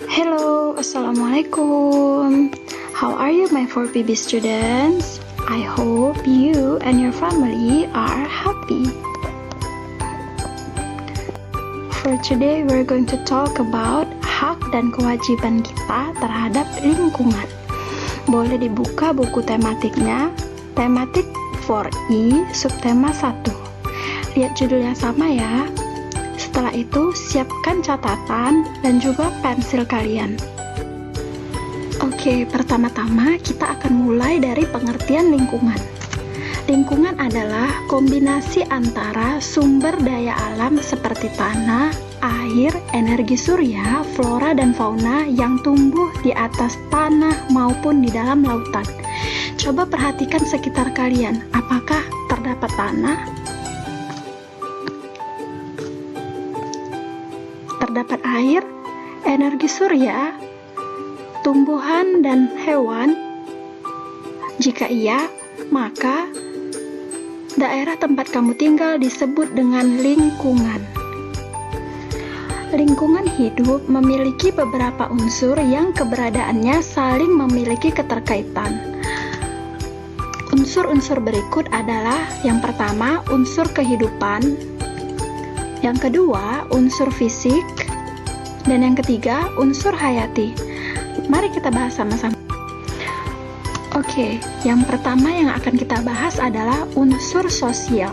Hello, Assalamualaikum. How are you, my 4PB students? I hope you and your family are happy. For today, we're going to talk about hak dan kewajiban kita terhadap lingkungan. Boleh dibuka buku tematiknya, tematik 4E, subtema 1. Lihat judul yang sama ya. Setelah itu, siapkan catatan dan juga pensil kalian. Oke, pertama-tama kita akan mulai dari pengertian lingkungan. Lingkungan adalah kombinasi antara sumber daya alam seperti tanah, air, energi surya, flora dan fauna yang tumbuh di atas tanah maupun di dalam lautan. Coba perhatikan sekitar kalian, apakah terdapat tanah? Terdapat air, energi surya, tumbuhan dan hewan? Jika iya, maka daerah tempat kamu tinggal disebut dengan lingkungan. Lingkungan hidup memiliki beberapa unsur yang keberadaannya saling memiliki keterkaitan. Unsur-unsur berikut adalah yang pertama, unsur kehidupan, yang kedua, unsur fisik, dan yang ketiga, unsur hayati. Mari kita bahas sama-sama. Oke, yang pertama yang akan kita bahas adalah unsur sosial.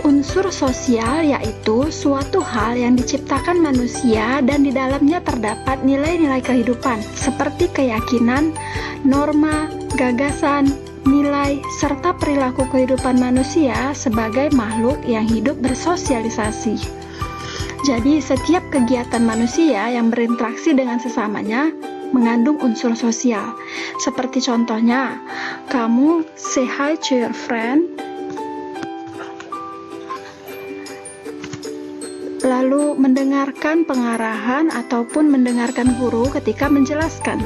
Unsur sosial yaitu suatu hal yang diciptakan manusia dan di dalamnya terdapat nilai-nilai kehidupan seperti keyakinan, norma, gagasan, nilai, serta perilaku kehidupan manusia sebagai makhluk yang hidup bersosialisasi. Jadi, setiap kegiatan manusia yang berinteraksi dengan sesamanya mengandung unsur sosial. Seperti contohnya, kamu say hi to your friend, lalu mendengarkan pengarahan ataupun mendengarkan guru ketika menjelaskan.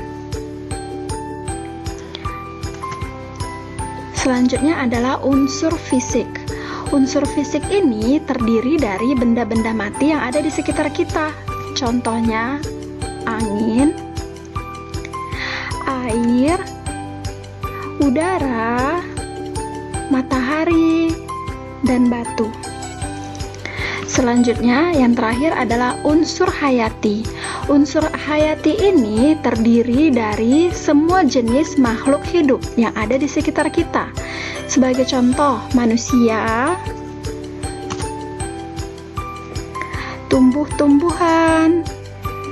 Selanjutnya adalah unsur fisik. Unsur fisik ini terdiri dari benda-benda mati yang ada di sekitar kita. Contohnya, angin, air, udara, matahari, dan batu. Selanjutnya, yang terakhir adalah unsur hayati. Unsur hayati ini terdiri dari semua jenis makhluk hidup yang ada di sekitar kita. Sebagai contoh, manusia, tumbuh-tumbuhan,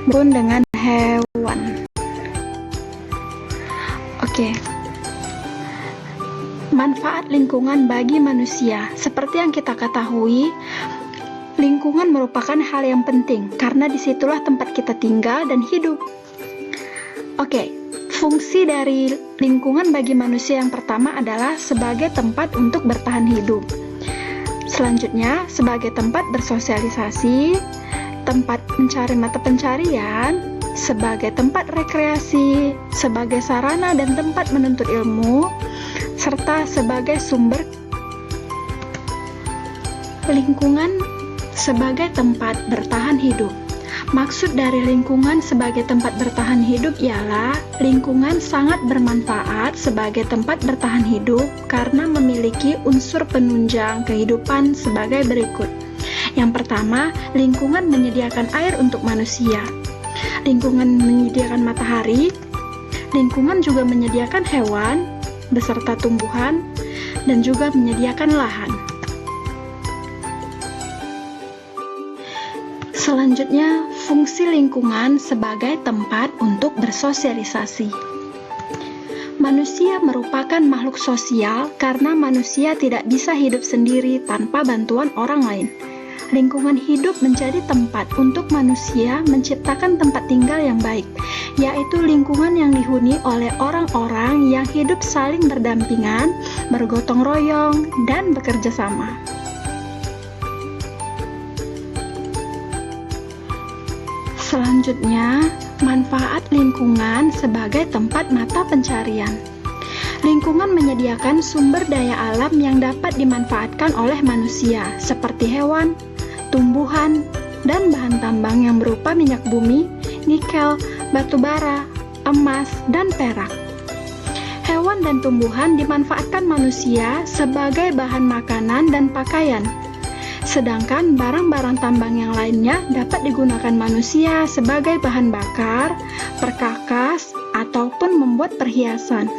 pun dengan hewan. Oke. Manfaat lingkungan bagi manusia. Seperti yang kita ketahui, lingkungan merupakan hal yang penting karena disitulah tempat kita tinggal dan hidup. Oke, fungsi dari lingkungan bagi manusia yang pertama adalah sebagai tempat untuk bertahan hidup. Selanjutnya, sebagai tempat bersosialisasi, tempat mencari mata pencarian, sebagai tempat rekreasi, sebagai sarana dan tempat menuntut ilmu, serta sebagai sumber lingkungan sebagai tempat bertahan hidup. Maksud dari lingkungan sebagai tempat bertahan hidup ialah lingkungan sangat bermanfaat sebagai tempat bertahan hidup karena memiliki unsur penunjang kehidupan sebagai berikut. Yang pertama, lingkungan menyediakan air untuk manusia. Lingkungan menyediakan matahari. Lingkungan juga menyediakan hewan beserta tumbuhan dan juga menyediakan lahan. Selanjutnya, fungsi lingkungan sebagai tempat untuk bersosialisasi. Manusia merupakan makhluk sosial karena manusia tidak bisa hidup sendiri tanpa bantuan orang lain. Lingkungan hidup menjadi tempat untuk manusia menciptakan tempat tinggal yang baik, yaitu lingkungan yang dihuni oleh orang-orang yang hidup saling berdampingan, bergotong royong, dan bekerja sama. Selanjutnya, manfaat lingkungan sebagai tempat mata pencarian. Lingkungan menyediakan sumber daya alam yang dapat dimanfaatkan oleh manusia, seperti hewan, tumbuhan, dan bahan tambang yang berupa minyak bumi, nikel, batu bara, emas, dan perak. Hewan dan tumbuhan dimanfaatkan manusia sebagai bahan makanan dan pakaian. Sedangkan barang-barang tambang yang lainnya dapat digunakan manusia sebagai bahan bakar, perkakas, ataupun membuat perhiasan.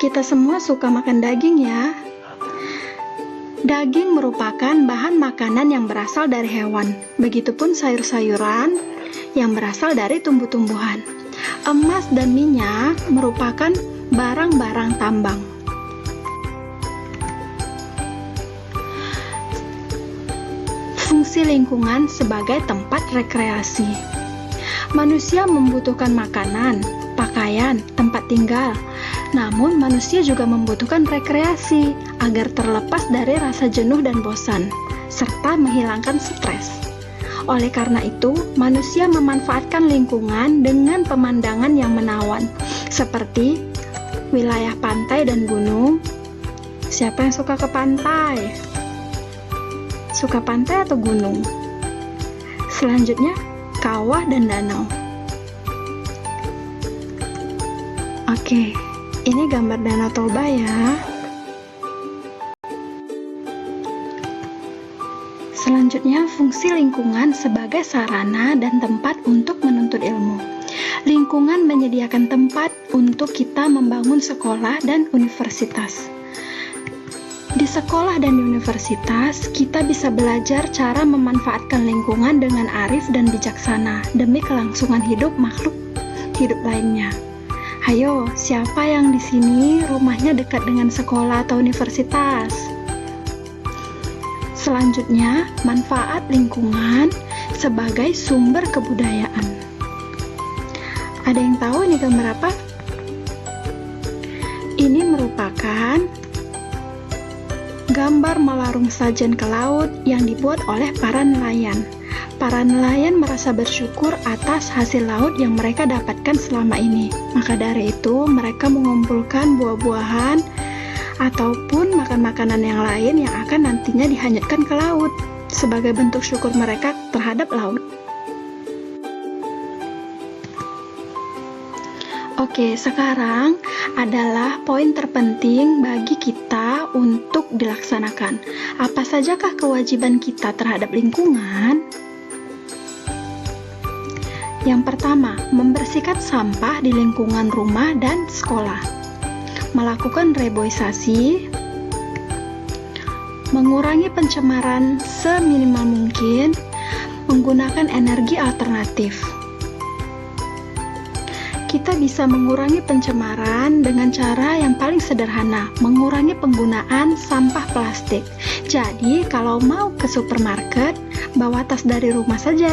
Kita semua suka makan daging ya. Daging merupakan bahan makanan yang berasal dari hewan. Begitupun sayur-sayuran yang berasal dari tumbuh-tumbuhan. Emas dan minyak merupakan barang-barang tambang. Fungsi lingkungan sebagai tempat rekreasi. Manusia membutuhkan makanan, pakaian, tempat tinggal. Namun manusia juga membutuhkan rekreasi agar terlepas dari rasa jenuh dan bosan, serta menghilangkan stres. Oleh karena itu, manusia memanfaatkan lingkungan dengan pemandangan yang menawan, seperti wilayah pantai dan gunung. Siapa yang suka ke pantai? Suka pantai atau gunung? Selanjutnya, kawah dan danau. Oke, ini gambar Danau Toba ya. Selanjutnya, fungsi lingkungan sebagai sarana dan tempat untuk menuntut ilmu. Lingkungan menyediakan tempat untuk kita membangun sekolah dan universitas. Di sekolah dan di universitas, kita bisa belajar cara memanfaatkan lingkungan dengan arif dan bijaksana demi kelangsungan hidup makhluk hidup lainnya. Hayo, siapa yang di sini rumahnya dekat dengan sekolah atau universitas? Selanjutnya, manfaat lingkungan sebagai sumber kebudayaan. Ada yang tahu ini gambar apa? Ini merupakan gambar melarung sajen ke laut yang dibuat oleh para nelayan. Para nelayan merasa bersyukur atas hasil laut yang mereka dapatkan selama ini. Maka dari itu, mereka mengumpulkan buah-buahan ataupun makan-makanan yang lain yang akan nantinya dihanyutkan ke laut sebagai bentuk syukur mereka terhadap laut. Oke, sekarang adalah poin terpenting bagi kita untuk dilaksanakan. Apa sajakah kewajiban kita terhadap lingkungan? Yang pertama, membersihkan sampah di lingkungan rumah dan sekolah. Melakukan reboisasi, mengurangi pencemaran seminimal mungkin, menggunakan energi alternatif. Kita bisa mengurangi pencemaran dengan cara yang paling sederhana, mengurangi penggunaan sampah plastik. Jadi, kalau mau ke supermarket, bawa tas dari rumah saja.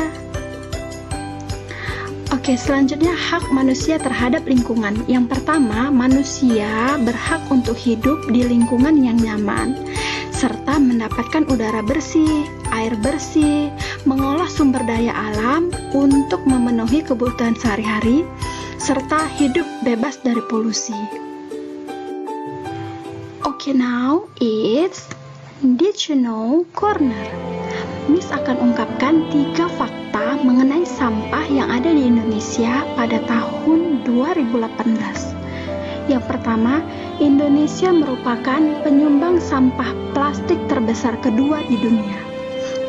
Oke, selanjutnya hak manusia terhadap lingkungan. Yang pertama, manusia berhak untuk hidup di lingkungan yang nyaman, serta mendapatkan udara bersih, air bersih, mengolah sumber daya alam untuk memenuhi kebutuhan sehari-hari, serta hidup bebas dari polusi. Oke, now it's Did You Know Corner. Miss akan ungkapkan 3 fakta mengenai sampah yang ada di Indonesia pada tahun 2018. Yang pertama, Indonesia merupakan penyumbang sampah plastik terbesar kedua di dunia.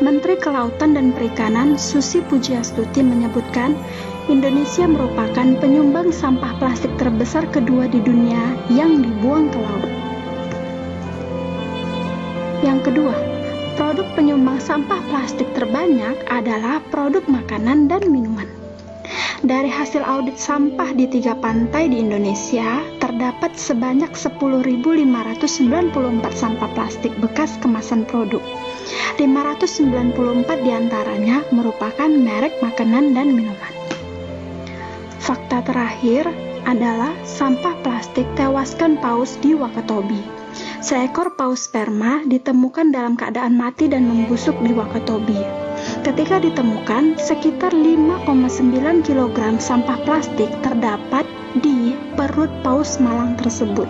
Menteri Kelautan dan Perikanan Susi Pujiastuti menyebutkan Indonesia merupakan penyumbang sampah plastik terbesar kedua di dunia yang dibuang ke laut. Yang kedua, produk penyumbang sampah plastik terbanyak adalah produk makanan dan minuman. Dari hasil audit sampah di 3 pantai di Indonesia, terdapat sebanyak 10.594 sampah plastik bekas kemasan produk. 594 diantaranya merupakan merek makanan dan minuman. Fakta terakhir adalah sampah plastik tewaskan paus di Wakatobi. Seekor paus sperma ditemukan dalam keadaan mati dan membusuk di Wakatobi. Ketika ditemukan, sekitar 5,9 kg sampah plastik terdapat di perut paus malang tersebut.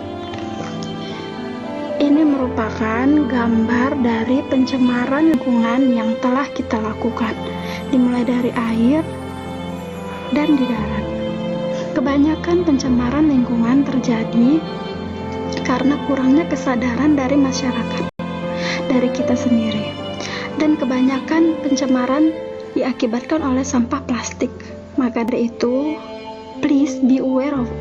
Ini merupakan gambar dari pencemaran lingkungan yang telah kita lakukan, dimulai dari air dan di darat. Kebanyakan pencemaran lingkungan terjadi karena kurangnya kesadaran dari masyarakat, dari kita sendiri. Dan kebanyakan pencemaran diakibatkan oleh sampah plastik. Maka dari itu, please be aware of